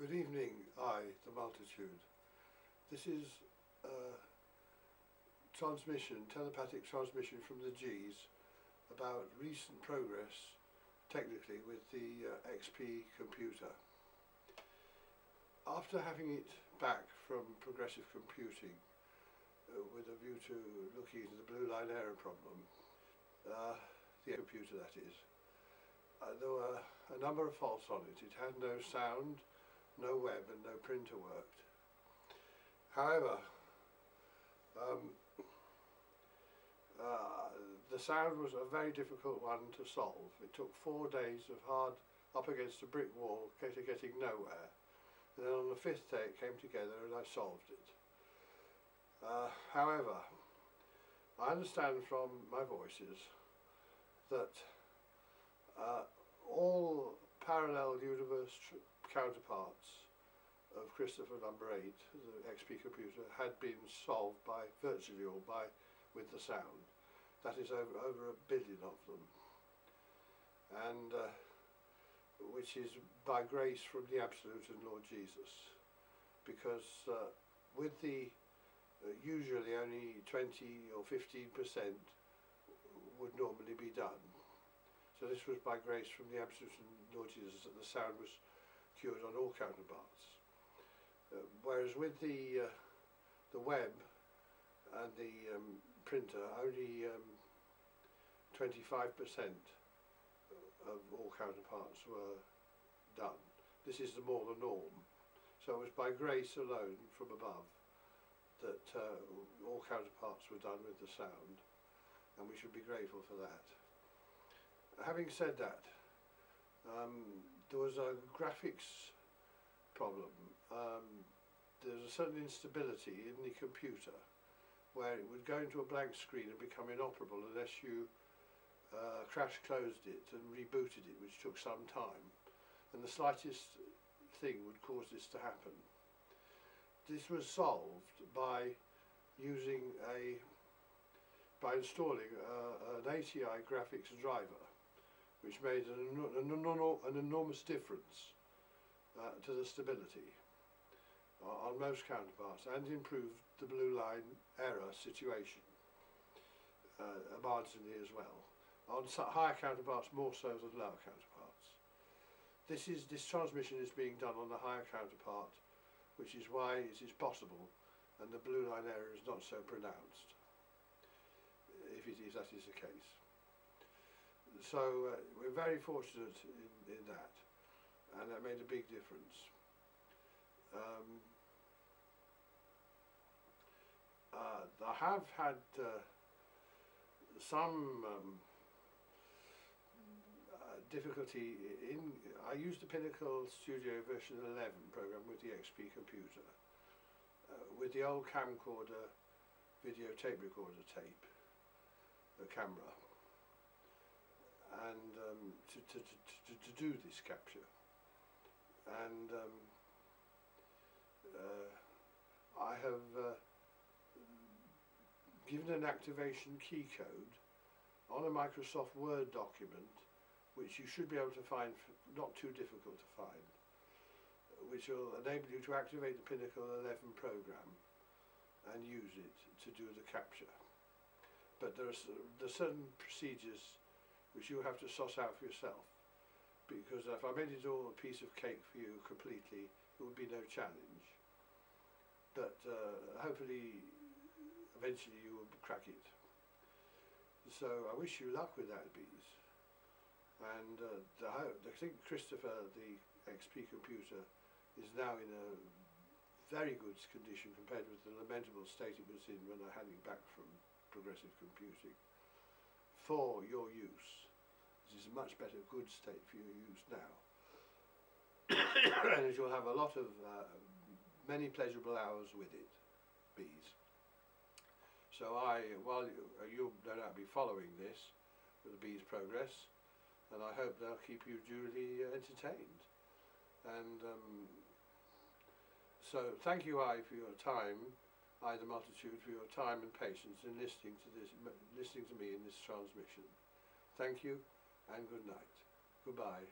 Good evening, I, the multitude. This is a telepathic transmission from the G's about recent progress, technically, with the XP computer. After having it back from progressive computing, with a view to looking into the blue line error problem, the computer that is, there were a number of faults on it. It had no sound, no web and no printer worked. However, the sound was a very difficult one to solve. It took 4 days of hard up against a brick wall getting nowhere, and then on the 5th day it came together and I solved it. However, I understand from my voices that all parallel universe counterparts of Christopher number 8, the XP computer, had been solved by virtually all with the sound. That is over 1 billion of them, and which is by grace from the Absolute and Lord Jesus, because with the usually only 20 or 15% would normally be done. So this was by grace from the Absolute and Lord Jesus that the sound was cured on all counterparts. Whereas with the web and the printer, only 25% of all counterparts were done. This is more the norm. So it was by grace alone from above that all counterparts were done with the sound, and we should be grateful for that. Having said that, there was a graphics problem. There's a certain instability in the computer where it would go into a blank screen and become inoperable unless you crash closed it and rebooted it, which took some time, and the slightest thing would cause this to happen. This was solved by using by installing an ATI graphics driver, which made an enormous difference to the stability on most counterparts, and improved the blue line error situation marginally as well. On higher counterparts more so than lower counterparts. This transmission is being done on the higher counterpart, which is why it is possible, and the blue line error is not so pronounced, if that is the case. So we're very fortunate in that, and that made a big difference. I have had some difficulty I used the Pinnacle Studio version 11 program with the XP computer, with the old camcorder video tape recorder camera, and to do this capture, and I have given an activation key code on a Microsoft Word document, which you should be able to find, not too difficult to find, which will enable you to activate the Pinnacle 11 program and use it to do the capture. But there are certain procedures which you have to suss out for yourself, because if I made it all a piece of cake for you completely, it would be no challenge. But hopefully eventually you will crack it. So I wish you luck with that, bees. And I think Christopher, the XP computer, is now in a very good condition compared with the lamentable state it was in when I had it back from progressive computing, for your use. This is a much better good state for your use now. And you'll have a lot of many pleasurable hours with it, bees. So while you'll no doubt be following this with the bees' progress, and I hope they'll keep you duly entertained. And so thank you, I, for your time, I, the multitude, for your time and patience in listening to me in this transmission. Thank you, and good night. Goodbye.